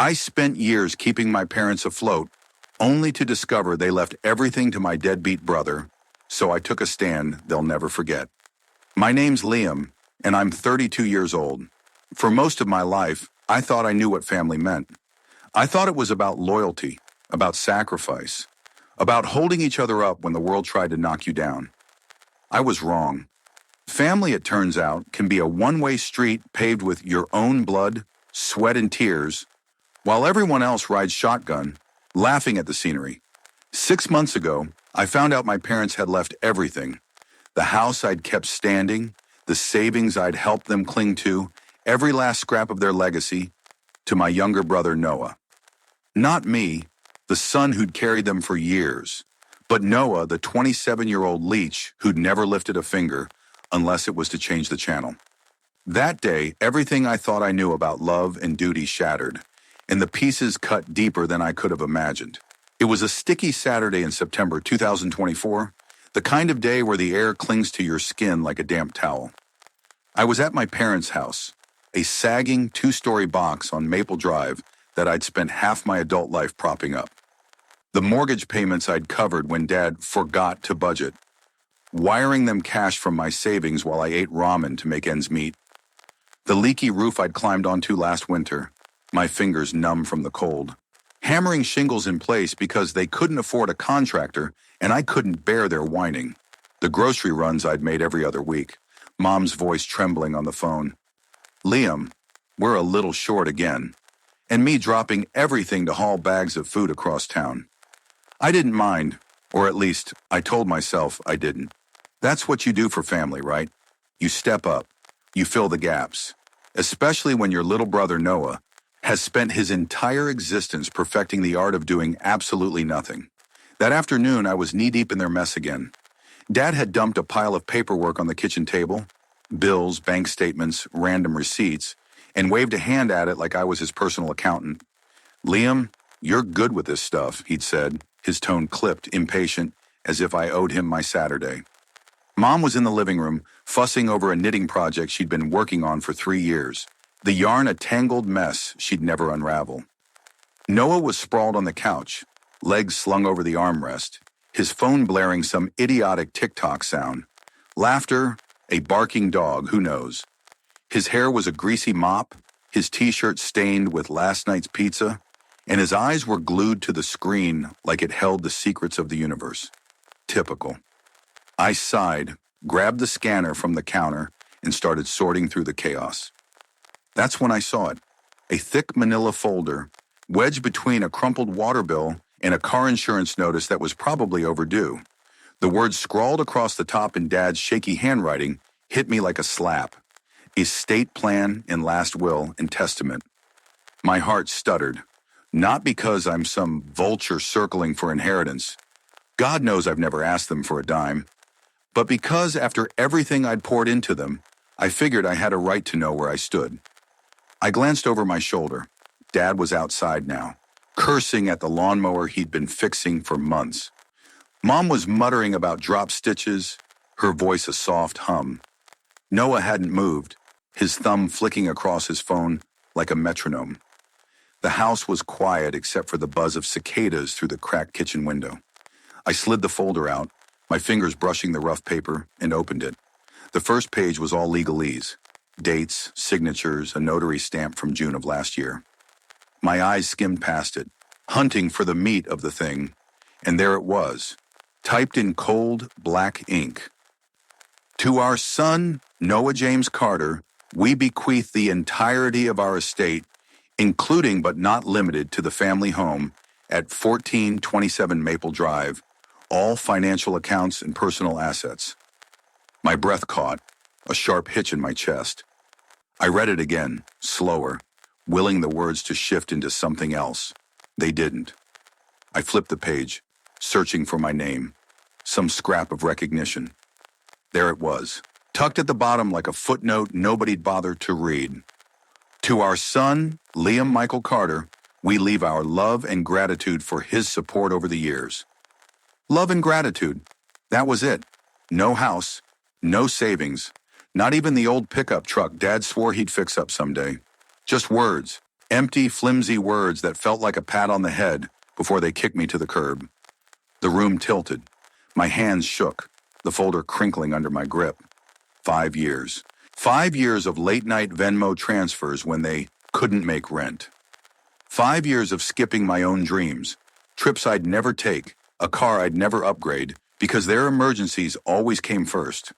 I spent years keeping my parents afloat, only to discover they left everything to my deadbeat brother, so I took a stand they'll never forget. My name's Liam, and I'm 32 years old. For most of my life, I thought I knew what family meant. I thought it was about loyalty, about sacrifice, about holding each other up when the world tried to knock you down. I was wrong. Family, it turns out, can be a one-way street paved with your own blood, sweat, and tears, while everyone else rides shotgun, laughing at the scenery. 6 months ago, I found out my parents had left everything. The house I'd kept standing, the savings I'd helped them cling to, every last scrap of their legacy, to my younger brother Noah. Not me, the son who'd carried them for years, but Noah, the 27-year-old leech who'd never lifted a finger unless it was to change the channel. That day, everything I thought I knew about love and duty shattered, and the pieces cut deeper than I could have imagined. It was a sticky Saturday in September 2024, the kind of day where the air clings to your skin like a damp towel. I was at my parents' house, a sagging two-story box on Maple Drive that I'd spent half my adult life propping up. The mortgage payments I'd covered when Dad forgot to budget, wiring them cash from my savings while I ate ramen to make ends meet. The leaky roof I'd climbed onto last winter, my fingers numb from the cold. Hammering shingles in place because they couldn't afford a contractor and I couldn't bear their whining. The grocery runs I'd made every other week, Mom's voice trembling on the phone. Liam, we're a little short again. And me dropping everything to haul bags of food across town. I didn't mind, or at least I told myself I didn't. That's what you do for family, right? You step up. You fill the gaps. Especially when your little brother Noah has spent his entire existence perfecting the art of doing absolutely nothing. That afternoon, I was knee-deep in their mess again. Dad had dumped a pile of paperwork on the kitchen table, bills, bank statements, random receipts, and waved a hand at it like I was his personal accountant. Liam, you're good with this stuff, he'd said, his tone clipped, impatient, as if I owed him my Saturday. Mom was in the living room, fussing over a knitting project she'd been working on for 3 years. The yarn a tangled mess she'd never unravel. Noah was sprawled on the couch, legs slung over the armrest, his phone blaring some idiotic TikTok sound. Laughter, a barking dog, who knows. His hair was a greasy mop, his t-shirt stained with last night's pizza, and his eyes were glued to the screen like it held the secrets of the universe. Typical. I sighed, grabbed the scanner from the counter, and started sorting through the chaos. That's when I saw it. A thick manila folder, wedged between a crumpled water bill and a car insurance notice that was probably overdue. The words scrawled across the top in Dad's shaky handwriting hit me like a slap. Estate plan and last will and testament. My heart stuttered, not because I'm some vulture circling for inheritance. God knows I've never asked them for a dime. But because after everything I'd poured into them, I figured I had a right to know where I stood. I glanced over my shoulder. Dad was outside now, cursing at the lawnmower he'd been fixing for months. Mom was muttering about drop stitches, her voice a soft hum. Noah hadn't moved, his thumb flicking across his phone like a metronome. The house was quiet except for the buzz of cicadas through the cracked kitchen window. I slid the folder out, my fingers brushing the rough paper, and opened it. The first page was all legalese. Dates, signatures, a notary stamp from June of last year. My eyes skimmed past it, hunting for the meat of the thing, and there it was, typed in cold, black ink. To our son, Noah James Carter, we bequeath the entirety of our estate, including but not limited to the family home at 1427 Maple Drive, all financial accounts and personal assets. My breath caught, a sharp hitch in my chest. I read it again, slower, willing the words to shift into something else. They didn't. I flipped the page, searching for my name, some scrap of recognition. There it was, tucked at the bottom like a footnote nobody'd bothered to read. To our son, Liam Michael Carter, we leave our love and gratitude for his support over the years. Love and gratitude. That was it. No house, no savings, not even the old pickup truck Dad swore he'd fix up someday. Just words, Empty, flimsy words that felt like a pat on the head before they kicked me to the curb. The room tilted. My hands shook, the folder crinkling under my grip. 5 years. 5 years of late-night Venmo transfers when they couldn't make rent. 5 years of skipping my own dreams, trips I'd never take, a car I'd never upgrade, because their emergencies always came first.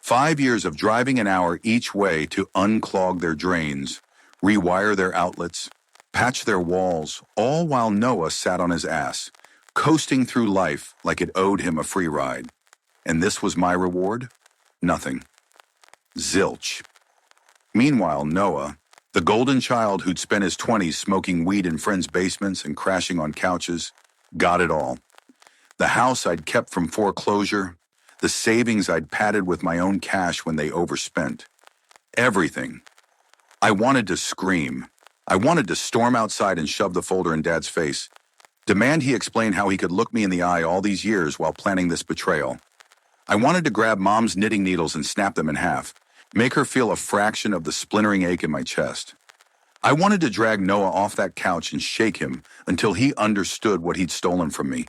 5 years of driving an hour each way to unclog their drains, rewire their outlets, patch their walls, all while Noah sat on his ass, coasting through life like it owed him a free ride. And this was my reward? Nothing. Zilch. Meanwhile, Noah, the golden child who'd spent his 20s smoking weed in friends' basements and crashing on couches, got it all. The house I'd kept from foreclosure, the savings I'd padded with my own cash when they overspent. Everything. I wanted to scream. I wanted to storm outside and shove the folder in Dad's face. Demand he explain how he could look me in the eye all these years while planning this betrayal. I wanted to grab Mom's knitting needles and snap them in half, make her feel a fraction of the splintering ache in my chest. I wanted to drag Noah off that couch and shake him until he understood what he'd stolen from me.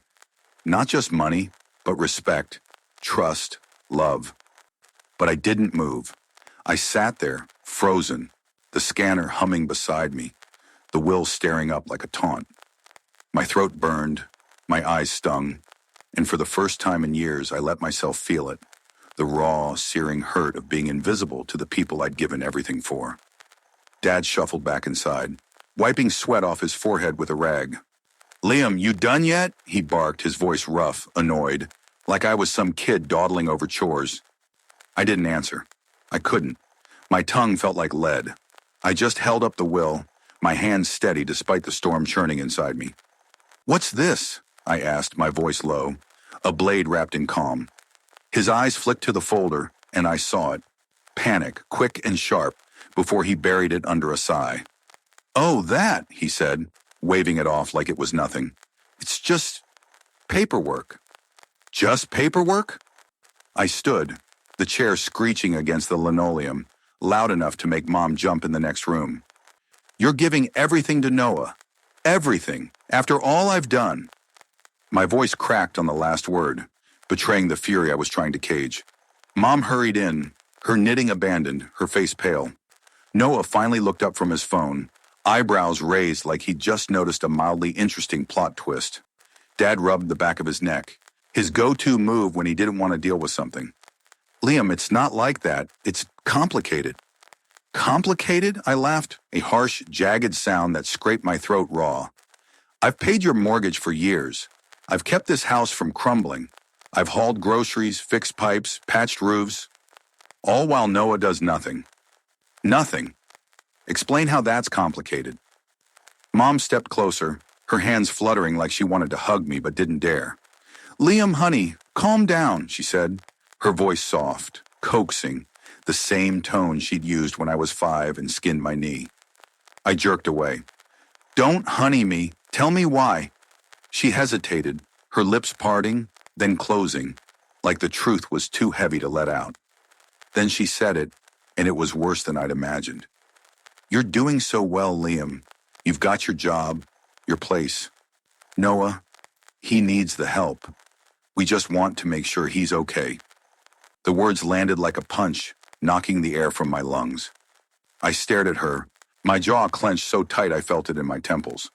Not just money, but respect, trust, love. But I didn't move. I sat there, frozen, the scanner humming beside me, the will staring up like a taunt. My throat burned, my eyes stung, and for the first time in years I let myself feel it, the raw, searing hurt of being invisible to the people I'd given everything for. Dad shuffled back inside, wiping sweat off his forehead with a rag. "Liam, you done yet?" he barked, his voice rough, annoyed, like I was some kid dawdling over chores. I didn't answer. I couldn't. My tongue felt like lead. I just held up the will, my hands steady despite the storm churning inside me. "What's this?" I asked, my voice low, a blade wrapped in calm. His eyes flicked to the folder, and I saw it. Panic, quick and sharp, before he buried it under a sigh. "Oh, that," he said, waving it off like it was nothing. "It's just paperwork." "Just paperwork?" I stood, the chair screeching against the linoleum, loud enough to make Mom jump in the next room. "You're giving everything to Noah. Everything, after all I've done." My voice cracked on the last word, betraying the fury I was trying to cage. Mom hurried in, her knitting abandoned, her face pale. Noah finally looked up from his phone, eyebrows raised like he'd just noticed a mildly interesting plot twist. Dad rubbed the back of his neck, his go-to move when he didn't want to deal with something. "Liam, it's not like that. It's complicated." "Complicated?" I laughed, a harsh, jagged sound that scraped my throat raw. "I've paid your mortgage for years. I've kept this house from crumbling. I've hauled groceries, fixed pipes, patched roofs, all while Noah does nothing. Nothing. Explain how that's complicated." Mom stepped closer, her hands fluttering like she wanted to hug me but didn't dare. "Liam, honey, calm down," she said, her voice soft, coaxing, the same tone she'd used when I was 5 and skinned my knee. I jerked away. "Don't honey me. Tell me why." She hesitated, her lips parting, then closing, like the truth was too heavy to let out. Then she said it, and it was worse than I'd imagined. "You're doing so well, Liam. You've got your job, your place. Noah, he needs the help. We just want to make sure he's okay." The words landed like a punch, knocking the air from my lungs. I stared at her, my jaw clenched so tight I felt it in my temples.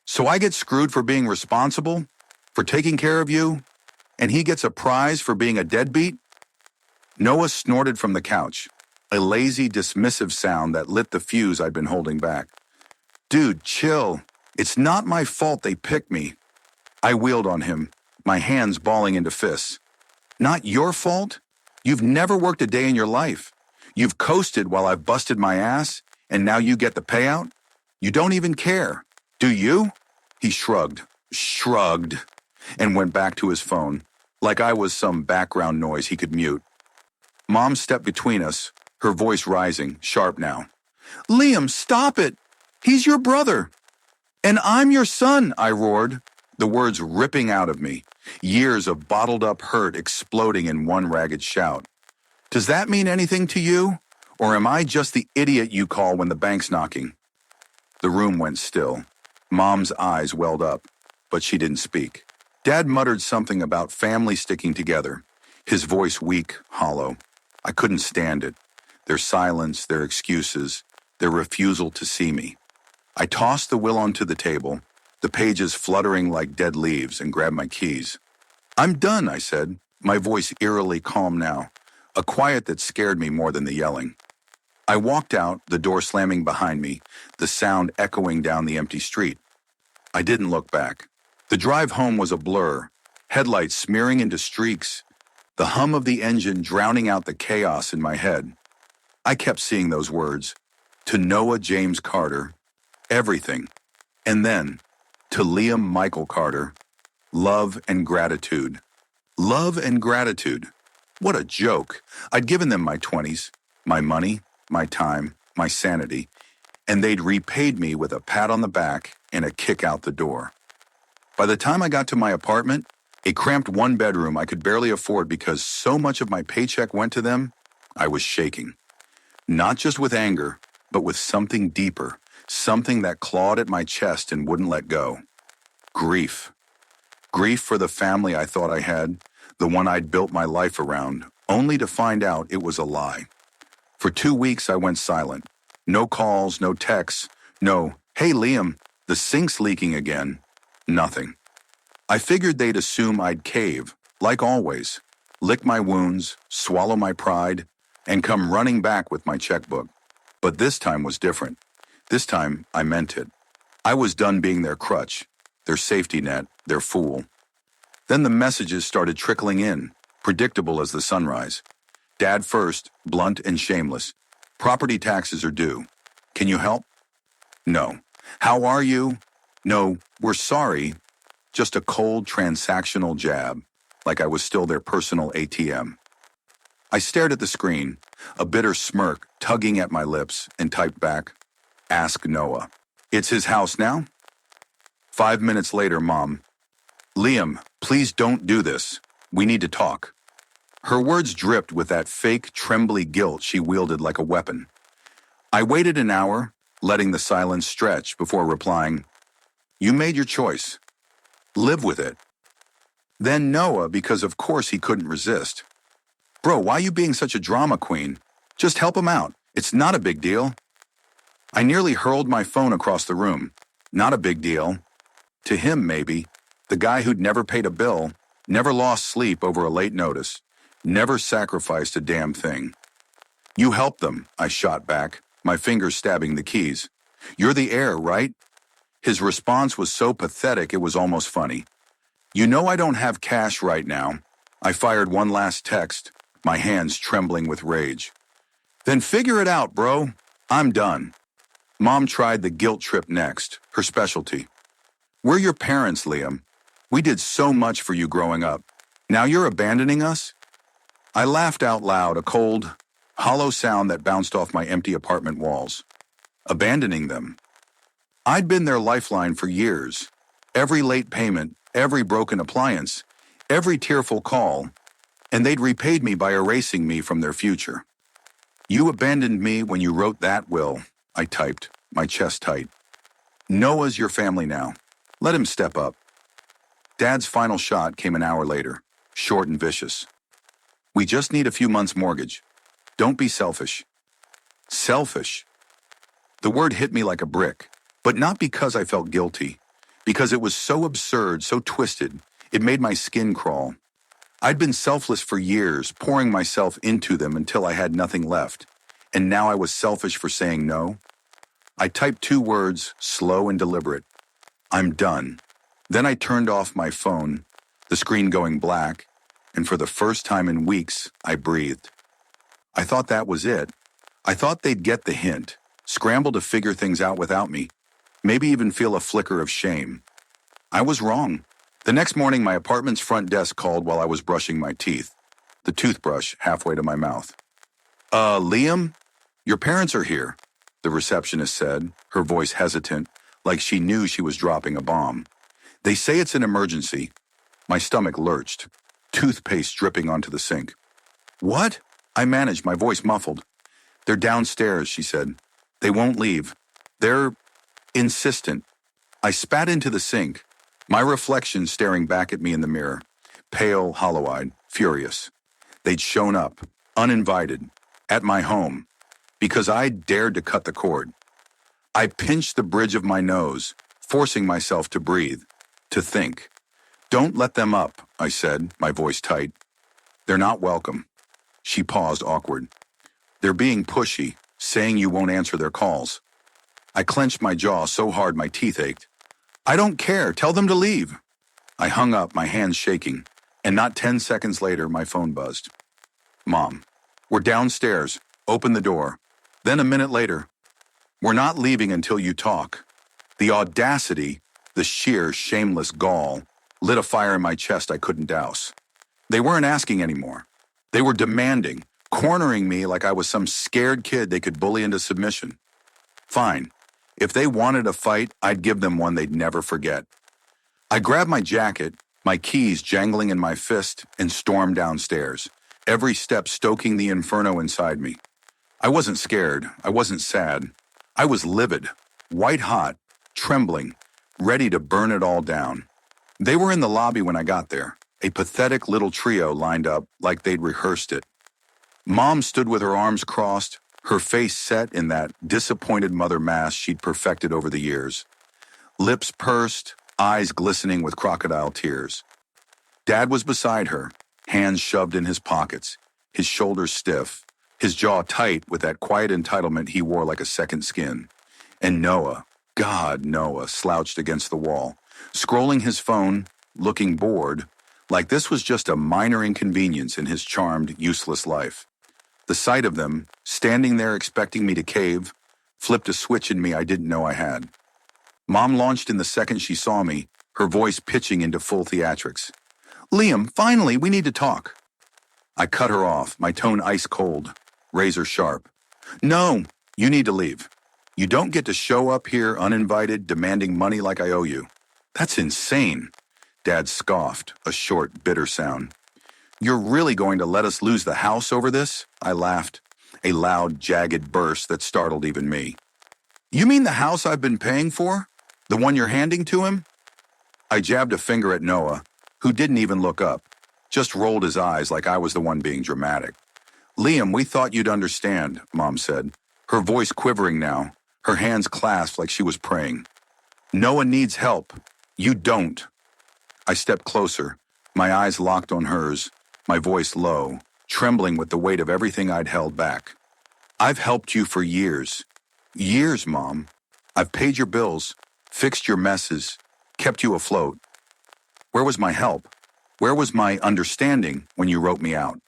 "So I get screwed for being responsible? For taking care of you? And he gets a prize for being a deadbeat?" Noah snorted from the couch, a lazy, dismissive sound that lit the fuse I'd been holding back. "Dude, chill. It's not my fault they picked me." I wheeled on him, my hands balling into fists. "Not your fault? You've never worked a day in your life. You've coasted while I've busted my ass, and now you get the payout? You don't even care. Do you?" He shrugged, and went back to his phone, like I was some background noise he could mute. Mom stepped between us, her voice rising, sharp now. "Liam, stop it! He's your brother!" "And I'm your son," I roared, the words ripping out of me, years of bottled-up hurt exploding in one ragged shout. "Does that mean anything to you? Or am I just the idiot you call when the bank's knocking?" The room went still. Mom's eyes welled up, but she didn't speak. Dad muttered something about family sticking together, his voice weak, hollow. I couldn't stand it. Their silence, their excuses, their refusal to see me. I tossed the will onto the table, the pages fluttering like dead leaves, and grabbed my keys. "I'm done," I said, my voice eerily calm now, a quiet that scared me more than the yelling. I walked out, the door slamming behind me, the sound echoing down the empty street. I didn't look back. The drive home was a blur, headlights smearing into streaks, the hum of the engine drowning out the chaos in my head. I kept seeing those words. To Noah James Carter, everything. And then, to Liam Michael Carter, love and gratitude. Love and gratitude. What a joke. I'd given them my 20s, my money, my time, my sanity, and they'd repaid me with a pat on the back and a kick out the door. By the time I got to my apartment, a cramped one-bedroom I could barely afford because so much of my paycheck went to them, I was shaking. Not just with anger, but with something deeper, something that clawed at my chest and wouldn't let go. Grief. Grief for the family I thought I had, the one I'd built my life around, only to find out it was a lie. For 2 weeks I went silent. No calls, no texts, no, "Hey Liam, the sink's leaking again." Nothing. I figured they'd assume I'd cave, like always, lick my wounds, swallow my pride, and come running back with my checkbook. But this time was different. This time I meant it. I was done being their crutch, their safety net, their fool. Then the messages started trickling in, predictable as the sunrise. Dad first, blunt and shameless. "Property taxes are due. Can you help?" No. "How are you?" No, "We're sorry." Just a cold transactional jab, like I was still their personal ATM. I stared at the screen, a bitter smirk tugging at my lips, and typed back, "Ask Noah." "It's his house now?" 5 minutes later, Mom, "Liam, please don't do this. We need to talk." Her words dripped with that fake, trembly guilt she wielded like a weapon. I waited an hour, letting the silence stretch before replying, "You made your choice. Live with it." Then Noah, because of course he couldn't resist. "Bro, why you being such a drama queen? Just help him out. It's not a big deal." I nearly hurled my phone across the room. Not a big deal. To him, maybe. The guy who'd never paid a bill, never lost sleep over a late notice, never sacrificed a damn thing. "You helped them," I shot back, my fingers stabbing the keys. "You're the heir, right?" His response was so pathetic it was almost funny. "You know I don't have cash right now." I fired one last text, my hands trembling with rage. "Then figure it out, bro. I'm done." Mom tried the guilt trip next, her specialty. "We're your parents, Liam. We did so much for you growing up. Now you're abandoning us?" I laughed out loud, a cold, hollow sound that bounced off my empty apartment walls. Abandoning them. I'd been their lifeline for years. Every late payment, every broken appliance, every tearful call, and they'd repaid me by erasing me from their future. "You abandoned me when you wrote that will," I typed, my chest tight. "Noah's your family now. Let him step up." Dad's final shot came an hour later, short and vicious. "We just need a few months' mortgage. Don't be selfish." Selfish. The word hit me like a brick, but not because I felt guilty, because it was so absurd, so twisted, it made my skin crawl. I'd been selfless for years, pouring myself into them until I had nothing left, and now I was selfish for saying no. I typed 2 words, slow and deliberate. "I'm done." Then I turned off my phone, the screen going black, and for the first time in weeks, I breathed. I thought that was it. I thought they'd get the hint, scramble to figure things out without me, maybe even feel a flicker of shame. I was wrong. The next morning, my apartment's front desk called while I was brushing my teeth, the toothbrush halfway to my mouth. Liam? Your parents are here," the receptionist said, her voice hesitant, like she knew she was dropping a bomb. "They say it's an emergency." My stomach lurched, toothpaste dripping onto the sink. "What?" I managed, my voice muffled. "They're downstairs," she said. "They won't leave. They're..." Insistent. I spat into the sink, my reflection staring back at me in the mirror, pale, hollow-eyed, furious. They'd shown up, uninvited, at my home, because I dared to cut the cord. I pinched the bridge of my nose, forcing myself to breathe, to think. Don't let them up, I said, my voice tight. They're not welcome. She paused, awkward. They're being pushy, saying you won't answer their calls. I clenched my jaw so hard my teeth ached. I don't care. Tell them to leave. I hung up, my hands shaking, and not 10 seconds later, my phone buzzed. Mom, we're downstairs. Open the door. Then a minute later, we're not leaving until you talk. The audacity, the sheer, shameless gall, lit a fire in my chest I couldn't douse. They weren't asking anymore. They were demanding, cornering me like I was some scared kid they could bully into submission. Fine. If they wanted a fight, I'd give them one they'd never forget. I grabbed my jacket, my keys jangling in my fist, and stormed downstairs, every step stoking the inferno inside me. I wasn't scared. I wasn't sad. I was livid, white-hot, trembling, ready to burn it all down. They were in the lobby when I got there, a pathetic little trio lined up like they'd rehearsed it. Mom stood with her arms crossed, her face set in that disappointed mother mask she'd perfected over the years. Lips pursed, eyes glistening with crocodile tears. Dad was beside her, hands shoved in his pockets, his shoulders stiff, his jaw tight with that quiet entitlement he wore like a second skin. And Noah, God, Noah, slouched against the wall, scrolling his phone, looking bored, like this was just a minor inconvenience in his charmed, useless life. The sight of them, standing there expecting me to cave, flipped a switch in me I didn't know I had. Mom launched in the second she saw me, her voice pitching into full theatrics. Liam, finally, we need to talk. I cut her off, my tone ice cold, razor sharp. No, you need to leave. You don't get to show up here uninvited, demanding money like I owe you. That's insane. Dad scoffed, a short, bitter sound. You're really going to let us lose the house over this? I laughed, a loud, jagged burst that startled even me. You mean the house I've been paying for? The one you're handing to him? I jabbed a finger at Noah, who didn't even look up, just rolled his eyes like I was the one being dramatic. Liam, we thought you'd understand, Mom said, her voice quivering now, her hands clasped like she was praying. Noah needs help. You don't. I stepped closer, my eyes locked on hers, my voice low, trembling with the weight of everything I'd held back. I've helped you for years. Years, Mom. I've paid your bills, fixed your messes, kept you afloat. Where was my help? Where was my understanding when you wrote me out?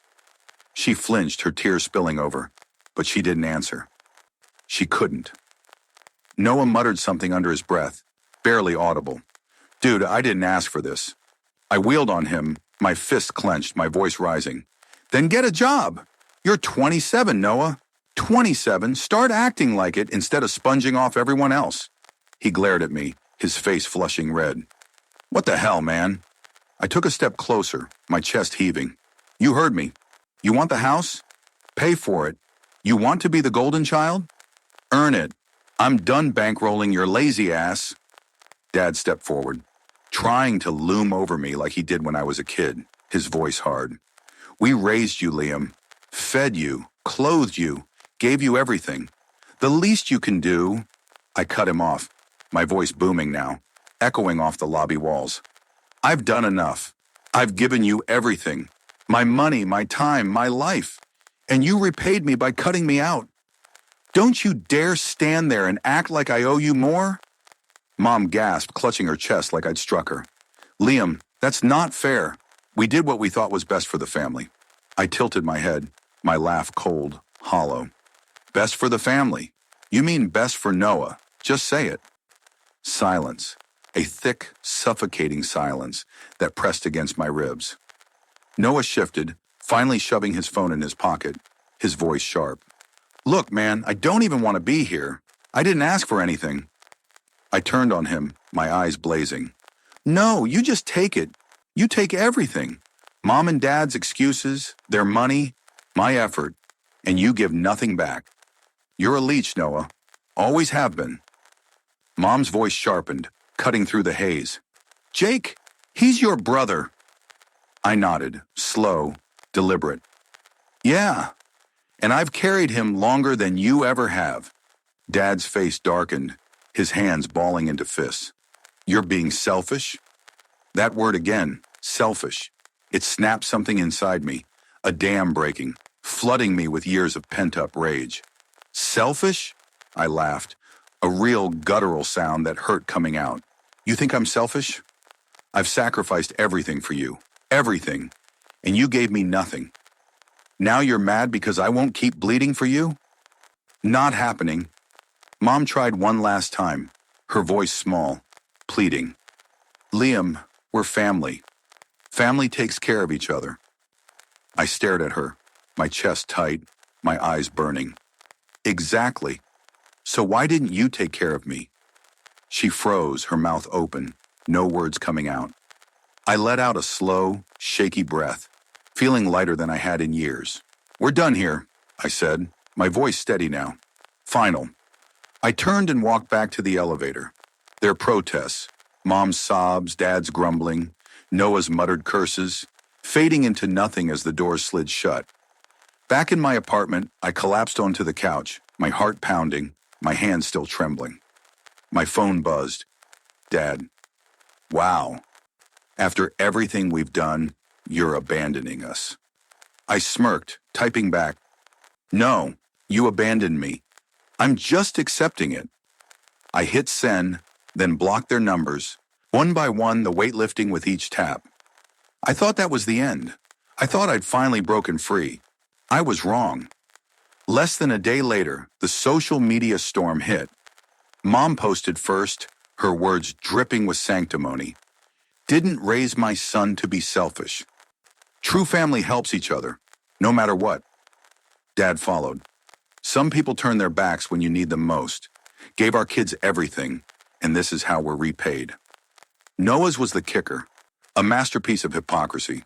She flinched, her tears spilling over, but she didn't answer. She couldn't. Noah muttered something under his breath, barely audible. Dude, I didn't ask for this. I wheeled on him, my fist clenched, my voice rising. Then get a job. You're 27, Noah. 27. Start acting like it instead of sponging off everyone else. He glared at me, his face flushing red. What the hell, man? I took a step closer, my chest heaving. You heard me. You want the house? Pay for it. You want to be the golden child? Earn it. I'm done bankrolling your lazy ass. Dad stepped forward, trying to loom over me like he did when I was a kid, his voice hard. We raised you, Liam, fed you, clothed you, gave you everything. The least you can do... I cut him off, my voice booming now, echoing off the lobby walls. I've done enough. I've given you everything. My money, my time, my life. And you repaid me by cutting me out. Don't you dare stand there and act like I owe you more? Mom gasped, clutching her chest like I'd struck her. Liam, that's not fair. We did what we thought was best for the family. I tilted my head, my laugh cold, hollow. Best for the family? You mean best for Noah. Just say it. Silence. A thick, suffocating silence that pressed against my ribs. Noah shifted, finally shoving his phone in his pocket, his voice sharp. Look, man, I don't even want to be here. I didn't ask for anything. I turned on him, my eyes blazing. No, you just take it. You take everything. Mom and Dad's excuses, their money, my effort, and you give nothing back. You're a leech, Noah. Always have been. Mom's voice sharpened, cutting through the haze. Jake, he's your brother. I nodded, slow, deliberate. Yeah, and I've carried him longer than you ever have. Dad's face darkened, his hands balling into fists. You're being selfish? That word again, selfish. It snapped something inside me, a dam breaking, flooding me with years of pent-up rage. Selfish? I laughed, a real guttural sound that hurt coming out. You think I'm selfish? I've sacrificed everything for you, everything, and you gave me nothing. Now you're mad because I won't keep bleeding for you? Not happening. Mom tried one last time, her voice small, pleading. Liam, we're family. Family takes care of each other. I stared at her, my chest tight, my eyes burning. Exactly. So why didn't you take care of me? She froze, her mouth open, no words coming out. I let out a slow, shaky breath, feeling lighter than I had in years. We're done here, I said, my voice steady now. Final. I turned and walked back to the elevator. Their protests, Mom's sobs, Dad's grumbling, Noah's muttered curses, fading into nothing as the doors slid shut. Back in my apartment, I collapsed onto the couch, my heart pounding, my hands still trembling. My phone buzzed. Dad. Wow. After everything we've done, you're abandoning us. I smirked, typing back. No, you abandoned me. I'm just accepting it. I hit send, then blocked their numbers, one by one the weight lifting with each tap. I thought that was the end. I thought I'd finally broken free. I was wrong. Less than a day later, the social media storm hit. Mom posted first, her words dripping with sanctimony. Didn't raise my son to be selfish. True family helps each other, no matter what. Dad followed. Some people turn their backs when you need them most. Gave our kids everything, and this is how we're repaid. Noah's was the kicker, a masterpiece of hypocrisy.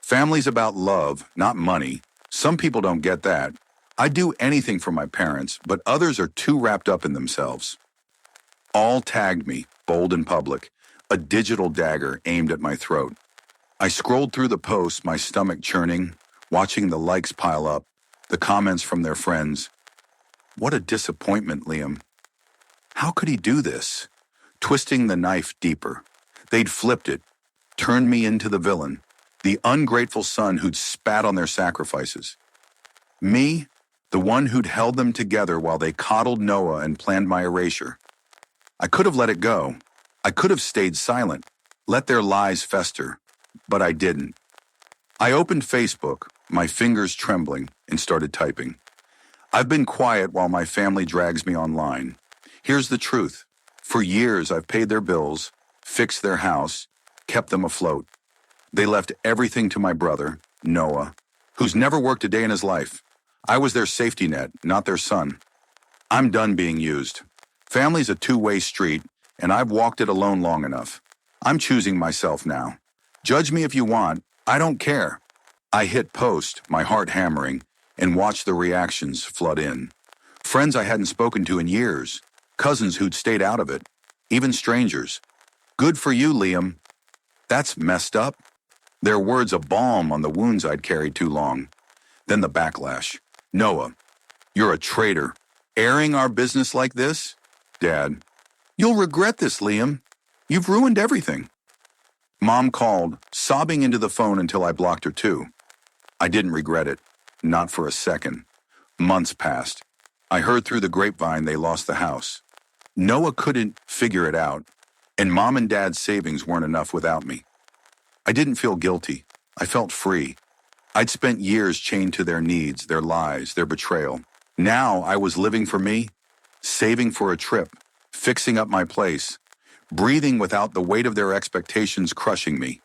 Family's about love, not money. Some people don't get that. I'd do anything for my parents, but others are too wrapped up in themselves. All tagged me, bold in public, a digital dagger aimed at my throat. I scrolled through the posts, my stomach churning, watching the likes pile up, the comments from their friends. What a disappointment, Liam. How could he do this? Twisting the knife deeper. They'd flipped it, turned me into the villain, the ungrateful son who'd spat on their sacrifices. Me, the one who'd held them together while they coddled Noah and planned my erasure. I could have let it go. I could have stayed silent, let their lies fester, but I didn't. I opened Facebook, my fingers trembling, and started typing. I've been quiet while my family drags me online. Here's the truth. For years, I've paid their bills, fixed their house, kept them afloat. They left everything to my brother, Noah, who's never worked a day in his life. I was their safety net, not their son. I'm done being used. Family's a two-way street, and I've walked it alone long enough. I'm choosing myself now. Judge me if you want. I don't care. I hit post, my heart hammering, and watched the reactions flood in. Friends I hadn't spoken to in years, cousins who'd stayed out of it, even strangers. Good for you, Liam. That's messed up. Their words a balm on the wounds I'd carried too long. Then the backlash. Noah, you're a traitor. Airing our business like this? Dad, you'll regret this, Liam. You've ruined everything. Mom called, sobbing into the phone until I blocked her too. I didn't regret it. Not for a second. Months passed. I heard through the grapevine they lost the house. Noah couldn't figure it out, and Mom and Dad's savings weren't enough without me. I didn't feel guilty. I felt free. I'd spent years chained to their needs, their lies, their betrayal. Now I was living for me, saving for a trip, fixing up my place, breathing without the weight of their expectations crushing me.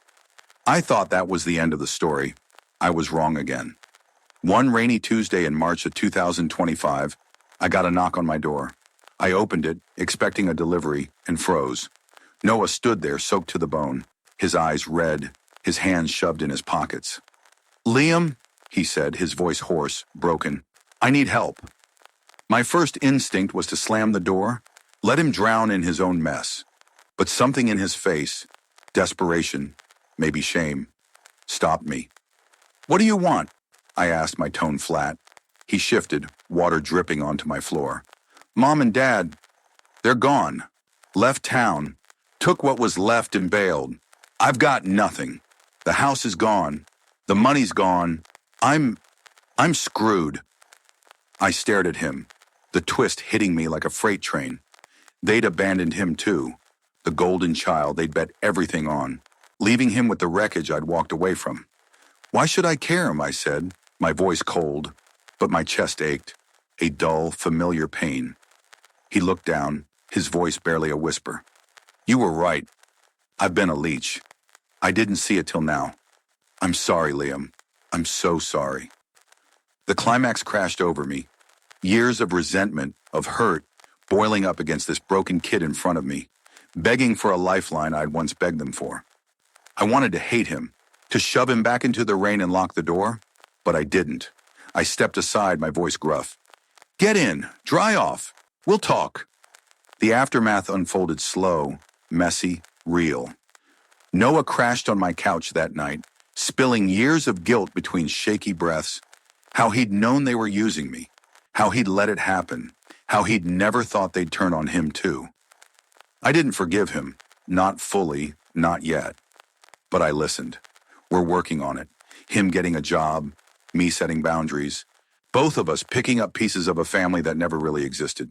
I thought that was the end of the story. I was wrong again. One rainy Tuesday in March of 2025, I got a knock on my door. I opened it, expecting a delivery, and froze. Noah stood there, soaked to the bone, his eyes red, his hands shoved in his pockets. Liam, he said, his voice hoarse, broken, I need help. My first instinct was to slam the door, Let him drown in his own mess. But something in his face, desperation, maybe shame, stopped me. What do you want? I asked, my tone flat. He shifted, water dripping onto my floor. Mom and Dad, they're gone. Left town. Took what was left and bailed. I've got nothing. The house is gone. The money's gone. I'm screwed. I stared at him, the twist hitting me like a freight train. They'd abandoned him too, the golden child they'd bet everything on, leaving him with the wreckage I'd walked away from. Why should I care, I said, my voice cold, but my chest ached, a dull, familiar pain. He looked down, his voice barely a whisper. You were right. I've been a leech. I didn't see it till now. I'm sorry, Liam. I'm so sorry. The climax crashed over me. Years of resentment, of hurt, boiling up against this broken kid in front of me, begging for a lifeline I'd once begged them for. I wanted to hate him, to shove him back into the rain and lock the door, but I didn't. I stepped aside, my voice gruff. Get in, dry off, we'll talk. The aftermath unfolded slow, messy, real. Noah crashed on my couch that night, spilling years of guilt between shaky breaths, how he'd known they were using me, how he'd let it happen, how he'd never thought they'd turn on him too. I didn't forgive him, not fully, not yet. But I listened. We're working on it. Him getting a job, me setting boundaries, both of us picking up pieces of a family that never really existed.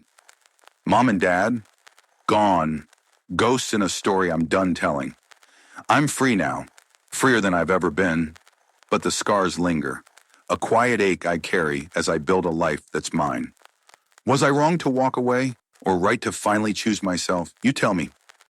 Mom and Dad? Gone. Ghosts in a story I'm done telling. I'm free now, freer than I've ever been, but the scars linger, a quiet ache I carry as I build a life that's mine. Was I wrong to walk away, or right to finally choose myself? You tell me.